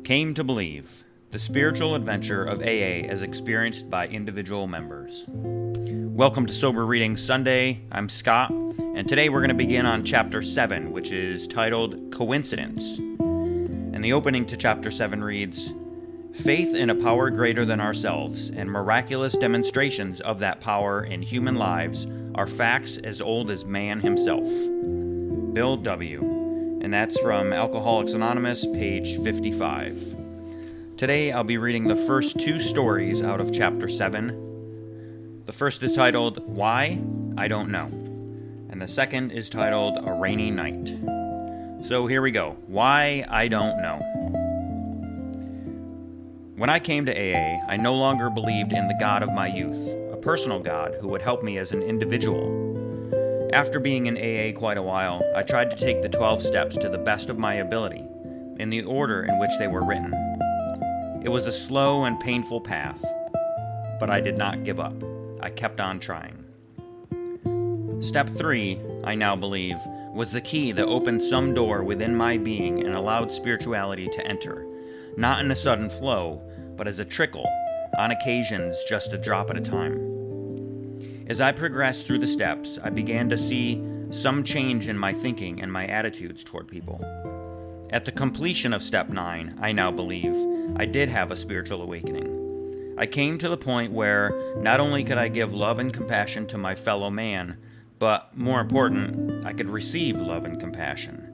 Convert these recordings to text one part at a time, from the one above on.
Came to Believe, the spiritual adventure of AA as experienced by individual members. Welcome to Sober Reading Sunday. I'm Scott, and today we're going to begin on Chapter 7, which is titled Coincidence. And the opening to Chapter 7 reads, Faith in a power greater than ourselves and miraculous demonstrations of that power in human lives are facts as old as man himself. Bill W. And that's from Alcoholics Anonymous, page 55. Today I'll be reading the first two stories out of Chapter 7. The first is titled, Why? I Don't Know. And the second is titled, A Rainy Night. So here we go. Why? I don't know. When I came to AA, I no longer believed in the God of my youth, a personal God who would help me as an individual. After being in AA quite a while, I tried to take the 12 steps to the best of my ability, in the order in which they were written. It was a slow and painful path, but I did not give up. I kept on trying. Step 3, I now believe, was the key that opened some door within my being and allowed spirituality to enter, not in a sudden flow, but as a trickle, on occasions just a drop at a time. As I progressed through the steps, I began to see some change in my thinking and my attitudes toward people. At the completion of Step 9, I now believe, I did have a spiritual awakening. I came to the point where not only could I give love and compassion to my fellow man, but, more important, I could receive love and compassion.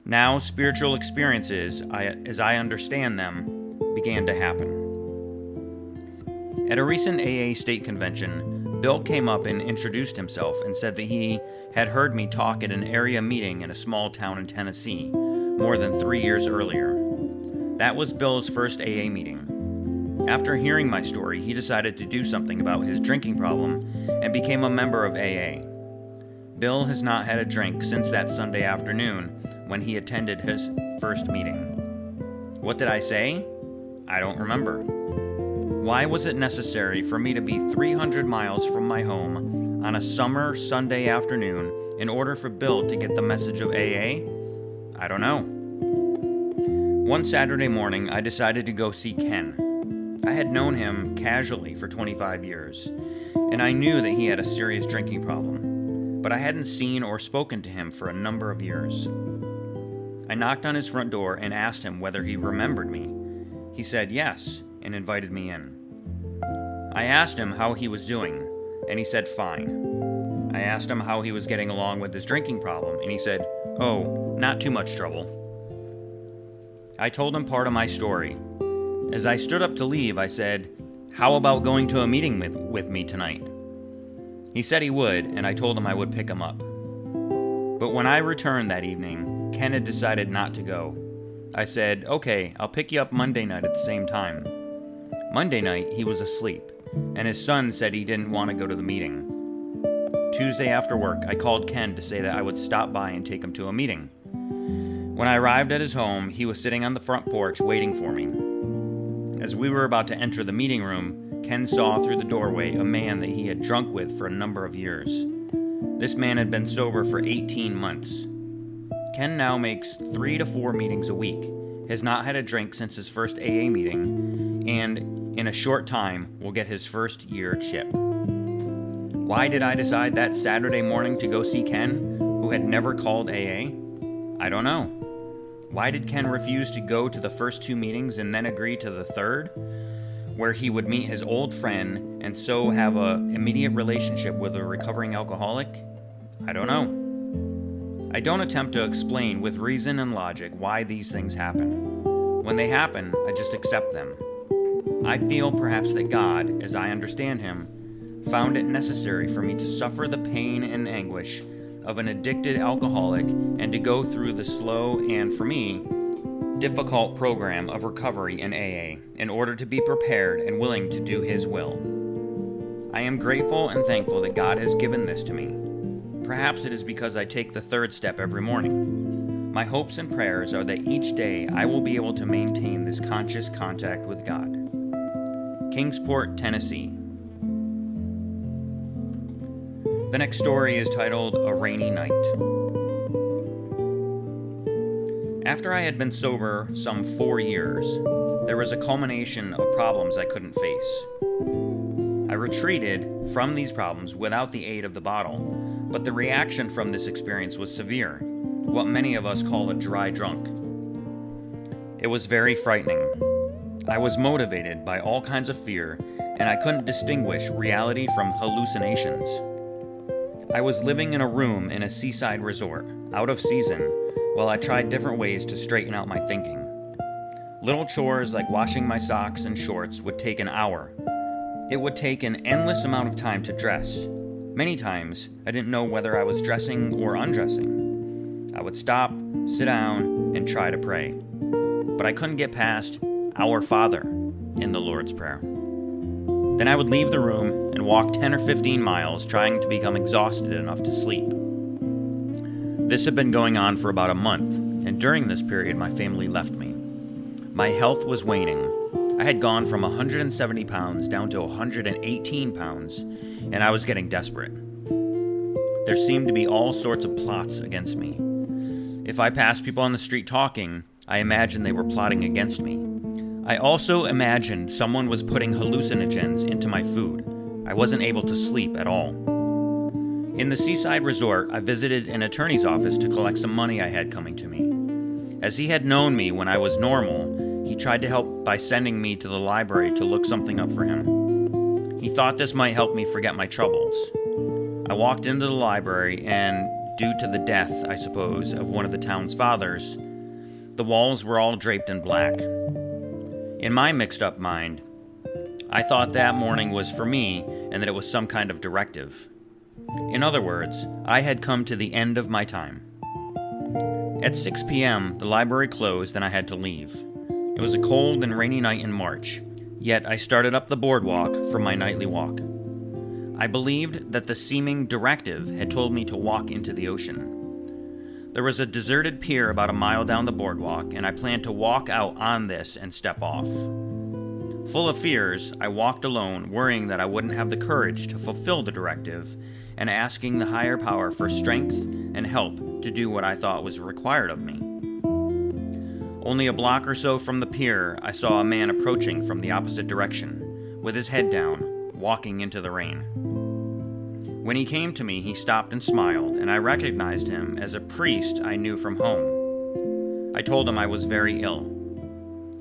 Now, spiritual experiences, as I understand them, began to happen. At a recent AA state convention, Bill came up and introduced himself and said that he had heard me talk at an area meeting in a small town in Tennessee more than 3 years earlier. That was Bill's first AA meeting. After hearing my story, he decided to do something about his drinking problem and became a member of AA. Bill has not had a drink since that Sunday afternoon when he attended his first meeting. What did I say? I don't remember. Why was it necessary for me to be 300 miles from my home on a summer Sunday afternoon in order for Bill to get the message of AA? I don't know. One Saturday morning, I decided to go see Ken. I had known him casually for 25 years, and I knew that he had a serious drinking problem, but I hadn't seen or spoken to him for a number of years. I knocked on his front door and asked him whether he remembered me. He said yes, and invited me in. I asked him how he was doing, and he said fine. I asked him how he was getting along with his drinking problem, and he said, oh, not too much trouble. I told him part of my story. As I stood up to leave, I said, how about going to a meeting with me tonight? He said he would, and I told him I would pick him up. But when I returned that evening, Ken had decided not to go. I said, okay, I'll pick you up Monday night at the same time. Monday night, he was asleep, and his son said he didn't want to go to the meeting. Tuesday after work, I called Ken to say that I would stop by and take him to a meeting. When I arrived at his home, he was sitting on the front porch waiting for me. As we were about to enter the meeting room, Ken saw through the doorway a man that he had drunk with for a number of years. This man had been sober for 18 months. Ken now makes 3 to 4 meetings a week, has not had a drink since his first AA meeting, and in a short time will get his first year chip. Why did I decide that Saturday morning to go see Ken, who had never called AA? I don't know. Why did Ken refuse to go to the first 2 meetings and then agree to the third, where he would meet his old friend and so have an immediate relationship with a recovering alcoholic? I don't know. I don't attempt to explain with reason and logic why these things happen. When they happen, I just accept them. I feel perhaps that God, as I understand Him, found it necessary for me to suffer the pain and anguish of an addicted alcoholic and to go through the slow and, for me, difficult program of recovery in AA in order to be prepared and willing to do His will. I am grateful and thankful that God has given this to me. Perhaps it is because I take the third step every morning. My hopes and prayers are that each day I will be able to maintain this conscious contact with God. Kingsport, Tennessee. The next story is titled A Rainy Night. After I had been sober some 4 years, there was a culmination of problems I couldn't face. I retreated from these problems without the aid of the bottle, but the reaction from this experience was severe, what many of us call a dry drunk. It was very frightening. I was motivated by all kinds of fear, and I couldn't distinguish reality from hallucinations. I was living in a room in a seaside resort, out of season, while I tried different ways to straighten out my thinking. Little chores like washing my socks and shorts would take an hour. It would take an endless amount of time to dress. Many times, I didn't know whether I was dressing or undressing. I would stop, sit down, and try to pray. But I couldn't get past "Our Father" in the Lord's Prayer. Then I would leave the room and walk 10 or 15 miles trying to become exhausted enough to sleep. This had been going on for about a month, and during this period my family left me. My health was waning. I had gone from 170 pounds down to 118 pounds, and I was getting desperate. There seemed to be all sorts of plots against me. If I passed people on the street talking, I imagined they were plotting against me. I also imagined someone was putting hallucinogens into my food. I wasn't able to sleep at all. In the seaside resort, I visited an attorney's office to collect some money I had coming to me. As he had known me when I was normal, he tried to help by sending me to the library to look something up for him. He thought this might help me forget my troubles. I walked into the library, and due to the death, I suppose, of one of the town's fathers, the walls were all draped in black. In my mixed-up mind, I thought that morning was for me and that it was some kind of directive. In other words, I had come to the end of my time. At 6 p.m., the library closed and I had to leave. It was a cold and rainy night in March, yet I started up the boardwalk for my nightly walk. I believed that the seeming directive had told me to walk into the ocean. There was a deserted pier about a mile down the boardwalk, and I planned to walk out on this and step off. Full of fears, I walked alone, worrying that I wouldn't have the courage to fulfill the directive, and asking the higher power for strength and help to do what I thought was required of me. Only a block or so from the pier, I saw a man approaching from the opposite direction, with his head down, walking into the rain. When he came to me, he stopped and smiled, and I recognized him as a priest I knew from home. I told him I was very ill.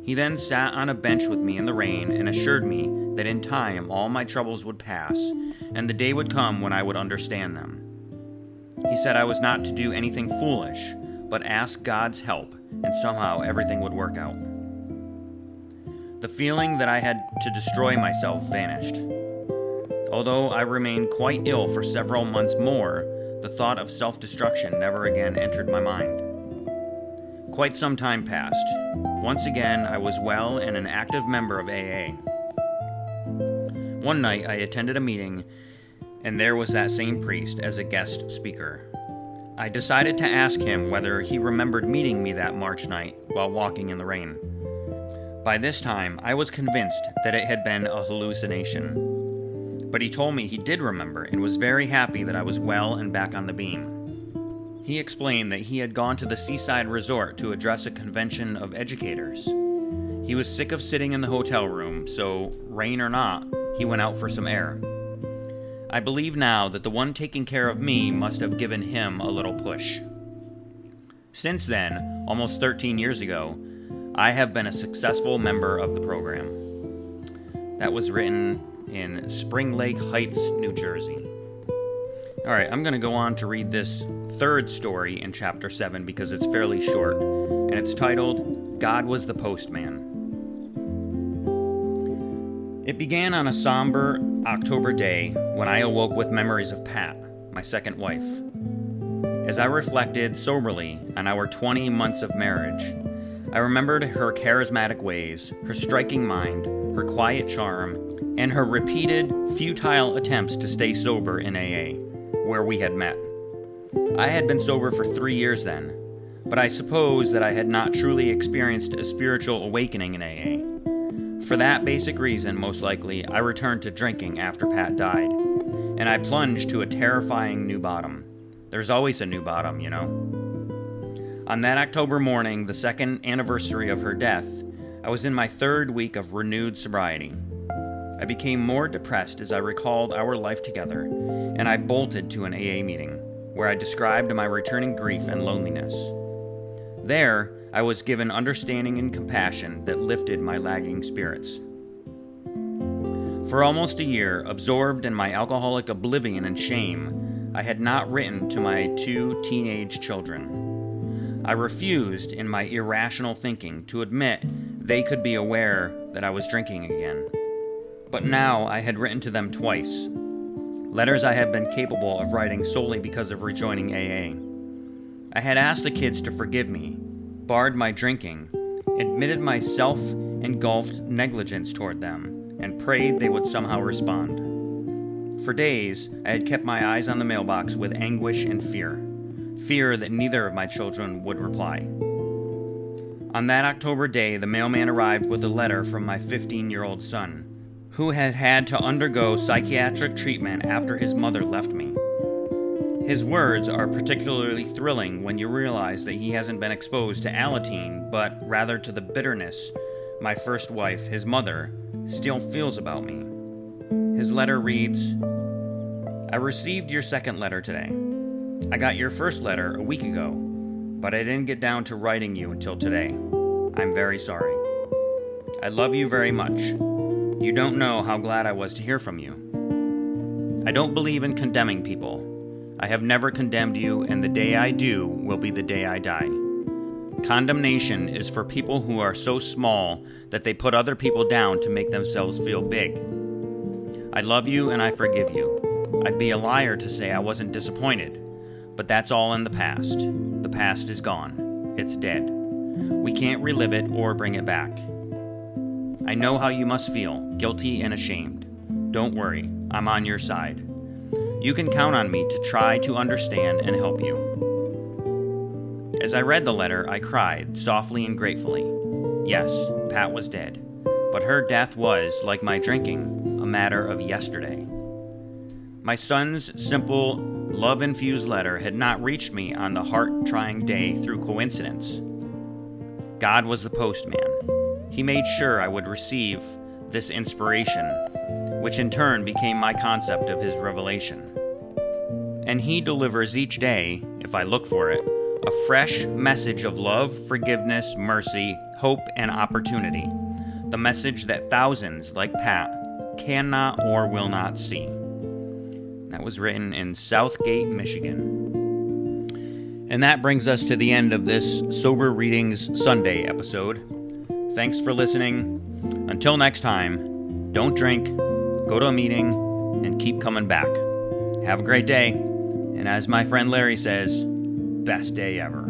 He then sat on a bench with me in the rain and assured me that in time all my troubles would pass, and the day would come when I would understand them. He said I was not to do anything foolish, but ask God's help, and somehow everything would work out. The feeling that I had to destroy myself vanished. Although I remained quite ill for several months more, the thought of self-destruction never again entered my mind. Quite some time passed. Once again, I was well and an active member of AA. One night, I attended a meeting, and there was that same priest as a guest speaker. I decided to ask him whether he remembered meeting me that March night while walking in the rain. By this time, I was convinced that it had been a hallucination. But he told me he did remember and was very happy that I was well and back on the beam. He explained that he had gone to the seaside resort to address a convention of educators. He was sick of sitting in the hotel room, so, rain or not, he went out for some air. I believe now that the one taking care of me must have given him a little push. Since then, almost 13 years ago, I have been a successful member of the program. That was written in Spring Lake Heights, New Jersey. Alright, I'm going to go on to read this third story in Chapter 7 because it's fairly short, and it's titled, God Was the Postman. It began on a somber October day when I awoke with memories of Pat, my second wife. As I reflected soberly on our 20 months of marriage, I remembered her charismatic ways, her striking mind, her quiet charm, and her repeated, futile attempts to stay sober in AA, where we had met. I had been sober for 3 years then, but I suppose that I had not truly experienced a spiritual awakening in AA. For that basic reason, most likely, I returned to drinking after Pat died, and I plunged to a terrifying new bottom. There's always a new bottom, you know. On that October morning, the second anniversary of her death, I was in my third week of renewed sobriety. I became more depressed as I recalled our life together, and I bolted to an AA meeting, where I described my returning grief and loneliness. There, I was given understanding and compassion that lifted my lagging spirits. For almost a year, absorbed in my alcoholic oblivion and shame, I had not written to my 2 teenage children. I refused, in my irrational thinking, to admit they could be aware that I was drinking again. But now I had written to them twice, letters I had been capable of writing solely because of rejoining AA. I had asked the kids to forgive me, barred my drinking, admitted my self-engulfed negligence toward them, and prayed they would somehow respond. For days, I had kept my eyes on the mailbox with anguish and fear that neither of my children would reply. On that October day, the mailman arrived with a letter from my 15-year-old son, who had had to undergo psychiatric treatment after his mother left me. His words are particularly thrilling when you realize that he hasn't been exposed to Alateen, but rather to the bitterness my first wife, his mother, still feels about me. His letter reads, I received your second letter today. I got your first letter a week ago, but I didn't get down to writing you until today. I'm very sorry. I love you very much. You don't know how glad I was to hear from you. I don't believe in condemning people. I have never condemned you, and the day I do will be the day I die. Condemnation is for people who are so small that they put other people down to make themselves feel big. I love you and I forgive you. I'd be a liar to say I wasn't disappointed, but that's all in the past. The past is gone. It's dead. We can't relive it or bring it back. I know how you must feel, guilty and ashamed. Don't worry, I'm on your side. You can count on me to try to understand and help you. As I read the letter, I cried, softly and gratefully. Yes, Pat was dead, but her death was, like my drinking, a matter of yesterday. My son's simple, love-infused letter had not reached me on the heart-trying day through coincidence. God was the postman. He made sure I would receive this inspiration, which in turn became my concept of his revelation. And he delivers each day, if I look for it, a fresh message of love, forgiveness, mercy, hope, and opportunity. The message that thousands, like Pat, cannot or will not see. That was written in Southgate, Michigan. And that brings us to the end of this Sober Readings Sunday episode. Thanks for listening. Until next time, don't drink, go to a meeting, and keep coming back. Have a great day. And as my friend Larry says, best day ever.